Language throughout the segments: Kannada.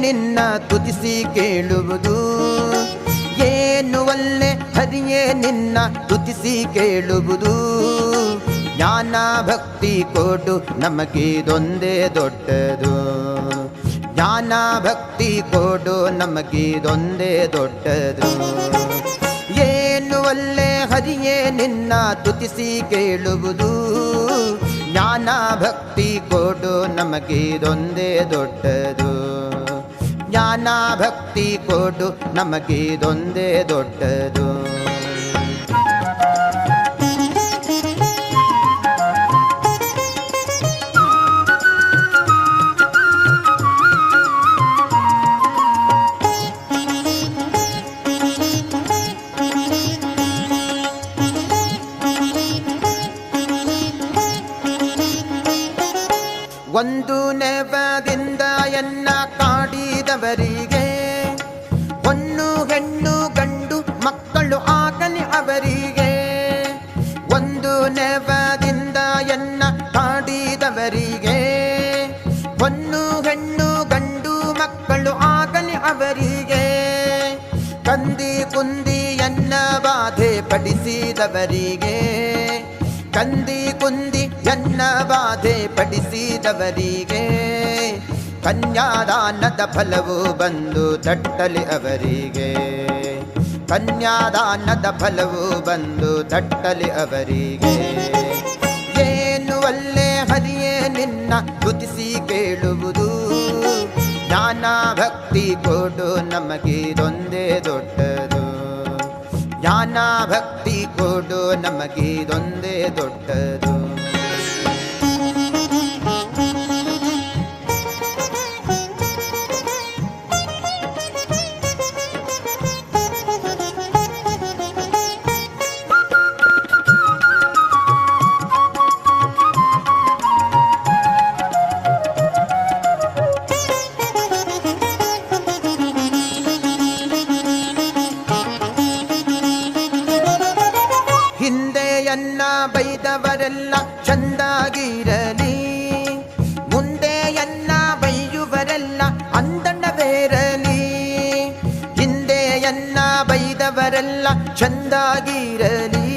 ನಿನ್ನ ತುತಿಸಿ ಕೇಳುವುದು ಏನು ಒಲ್ಲೆ ಹರಿಯೇ ನಿನ್ನ ತುತಿಸಿ ಕೇಳುವುದು. ಜ್ಞಾನ ಭಕ್ತಿ ಕೊಡು ನಮಗಿದೊಂದೇ ದೊಡ್ಡದು. ಜ್ಞಾನ ಭಕ್ತಿ ಕೊಡು ನಮಗಿದೊಂದೇ ದೊಡ್ಡದು. ಏನು ಒಲ್ಲೆ ಹರಿಯೇ ನಿನ್ನ ತುತಿಸಿ ಕೇಳುವುದು. ಜ್ಞಾನ ಭಕ್ತಿ ಕೊಡು ನಮಗಿದೊಂದೇ ದೊಡ್ಡದು. ಜ್ಞಾನ ಭಕ್ತಿ ಕೊಡು ನಮಗಿದೊಂದೇ ದೊಡ್ಡದು. ಒಂದು ನೆವದಿಂದ ಎನ್ನ ಕಾಡಿದವರಿಗೆ ಹೊನ್ನು ಹೆಣ್ಣು ಗಂಡು ಮಕ್ಕಳು ಆಗಲಿ ಅವರಿಗೆ. ಒಂದು ನೆವದಿಂದ ಎನ್ನ ಕಾಡಿದವರಿಗೆ ಹೊನ್ನು ಹೆಣ್ಣು ಗಂಡು ಮಕ್ಕಳು ಆಗಲಿ ಅವರಿಗೆ. ಕಂದಿ ಕುಂದಿ ಎನ್ನ ಬಾಧೆ ಪಡಿಸಿದವರಿಗೆ ಕಂದಿ ಕುಂದಿ ಎನ್ನ ಬಾಧೆ ಪಡಿಸಿದವರಿಗೆ ಕನ್ಯಾದಾನದ ಫಲವು ಬಂದು ತಟ್ಟಲಿ ಅವರಿಗೆ. ಕನ್ಯಾದಾನದ ಫಲವು ಬಂದು ತಟ್ಟಲಿ ಅವರಿಗೆ. ಏನು ಒಲ್ಲೆ ಹರಿಯೇ ನಿನ್ನ ತುತಿಸಿ ಕೇಳುವುದು. ಜ್ಞಾನ ಭಕ್ತಿ ಕೊಡು ನಮಗಿದೊಂದೇ ದೊಡ್ಡದು. ಜ್ಞಾನ ಭಕ್ತಿ ಕೊಡು ನಮಗಿದೊಂದೇ ದೊಡ್ಡದು. ಹಿಂದೆಯನ್ನ ಬೈದವರೆಲ್ಲ ಚಂದಾಗಿರಲಿ, ಮುಂದೆಯನ್ನ ಬೈಯುವರೆಲ್ಲ ಅಂದಣ್ಣವೇರಲಿ. ಹಿಂದೆಯನ್ನ ಬೈದವರೆಲ್ಲ ಚಂದಾಗಿರಲಿ,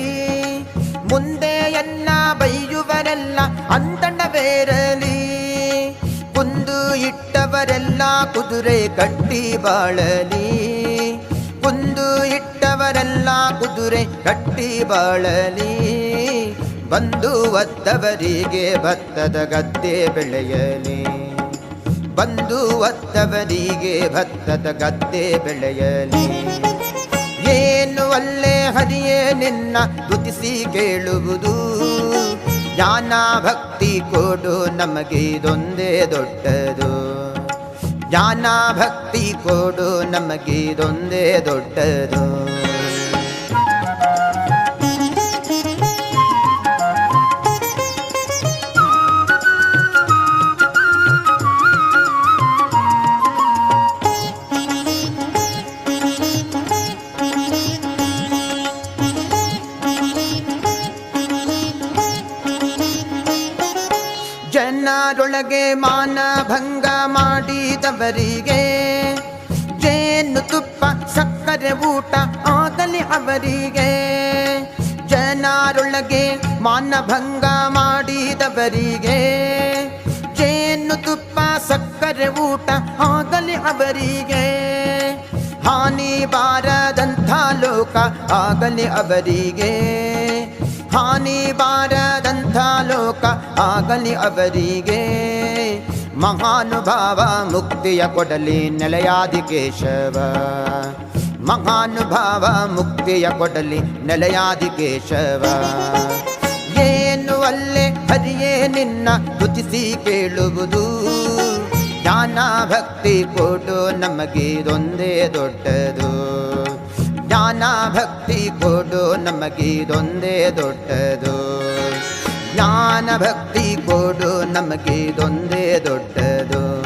ಮುಂದೆಯನ್ನ ಬೈಯುವರೆಲ್ಲ ಅಂದಣ್ಣವೇರಲಿ. ಕುಂದು ಇಟ್ಟವರೆಲ್ಲ ಕುದುರೆ ಕಟ್ಟಿ ಬಾಳಲಿ, ಕುಂದು ಇಟ್ಟವರೆಲ್ಲ ಕುದುರೆ ಕಟ್ಟಿ ಬಾಳಲಿ. ಬಂದು ಒತ್ತವರಿಗೆ ಭತ್ತದ ಗದ್ದೆ ಬೆಳೆಯಲಿ, ಬಂದು ಒತ್ತವರಿಗೆ ಭತ್ತದ ಗದ್ದೆ ಬೆಳೆಯಲಿ. ಏನು ಒಲ್ಲೆ ಹರಿಯೇ ನಿನ್ನ ತುತಿಸಿ ಕೇಳುವುದು. ಜ್ಞಾನ ಭಕ್ತಿ ಕೊಡು ನಮಗಿದೊಂದೇ ದೊಡ್ಡದು. ಜ್ಞಾನ ಭಕ್ತಿ ಕೊಡು ನಮಗಿದೊಂದೇ ದೊಡ್ಡದು. ಜನರೊಳಗೆ ಮಾನಭಂಗ ಮಾಡಿದವರಿಗೆ ಜೇನು ತುಪ್ಪ ಸಕ್ಕರೆ ಊಟ ಆಗಲಿ ಅವರಿಗೆ. ಜನರೊಳಗೆ ಮಾನಭಂಗ ಮಾಡಿದವರಿಗೆ ಜೇನು ತುಪ್ಪ ಸಕ್ಕರೆ ಊಟ ಆಗಲಿ ಅವರಿಗೆ. ಹಾನಿ ಬಾರದಂಥ ಲೋಕ ಆಗಲಿ ಅವರಿಗೆ, ಹಾನಿ ಬಾರದಂಥ ಲೋಕ ಆಗಲಿ ಅವರಿಗೆ. ಮಹಾನುಭಾವ ಮುಕ್ತಿಯ ಕೊಡಲಿ ನೆಲೆಯಾದಿ ಕೇಶವ, ಮಹಾನುಭಾವ ಮುಕ್ತಿಯ ಕೊಡಲಿ ನೆಲೆಯಾದಿ ಕೇಶವ. ಏನು ಅಲ್ಲೇ ಹರಿಯೇ ನಿನ್ನ ಸ್ತುತಿಸಿ ಕೇಳುವುದು. ಜ್ಞಾನ ಭಕ್ತಿ ಕೊಡು ನಮಗಿದೊಂದೇ ದೊಡ್ಡದು. ಜ್ಞಾನ ಭಕ್ತಿ ಕೊಡು ನಮಗಿದೊಂದೇ ದೊಡ್ಡದು. ಜ್ಞಾನ ಭಕ್ತಿ ಕೊಡು ನಮಗಿದೊಂದೇ ದೊಡ್ಡದು.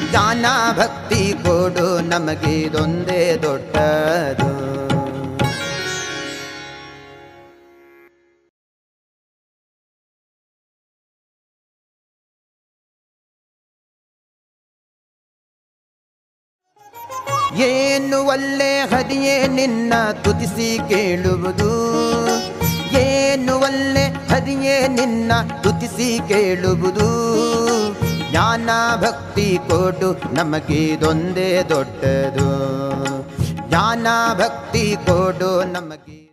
ಜ್ಞಾನ ಭಕ್ತಿ ಕೊಡು ನಮಗಿದೊಂದೇ ದೊಡ್ಡದು. ಏನು ಒಳ್ಳೆ ಹರಿಯೇ ನಿನ್ನ ಸ್ತುತಿಸಿ ಕೇಳುವುದು. ಏನು ಒಳ್ಳೆ ಹರಿಯೇ ನಿನ್ನ ಸ್ತುತಿಸಿ ಕೇಳುವುದು. ಜ್ಞಾನ ಭಕ್ತಿ ಕೊಡು ನಮಗಿದೊಂದೇ ದೊಡ್ಡದು. ಜ್ಞಾನ ಭಕ್ತಿ ಕೊಡು ನಮಗೆ